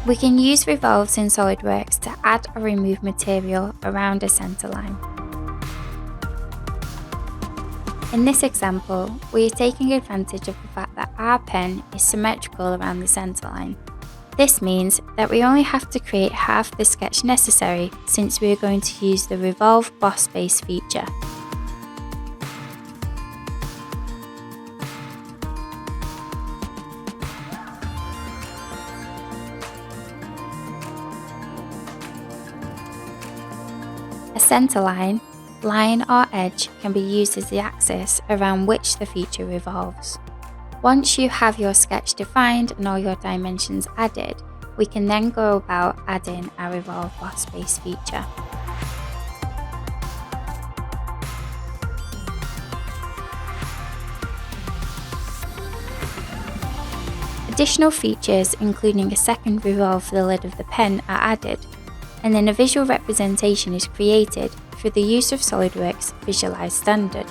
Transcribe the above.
We can use revolves in SOLIDWORKS to add or remove material around a centre line. In this example, we are taking advantage of the fact that our pen is symmetrical around the centre line. This means that we only have to create half the sketch necessary since we are going to use the Revolve Boss Base feature. A centre line, line or edge can be used as the axis around which the feature revolves. Once you have your sketch defined and all your dimensions added, we can then go about adding our Revolve Boss Base feature. Additional features, including a second revolve for the lid of the pen, are added, and then a visual representation is created through the use of SOLIDWORKS Visualize Standard.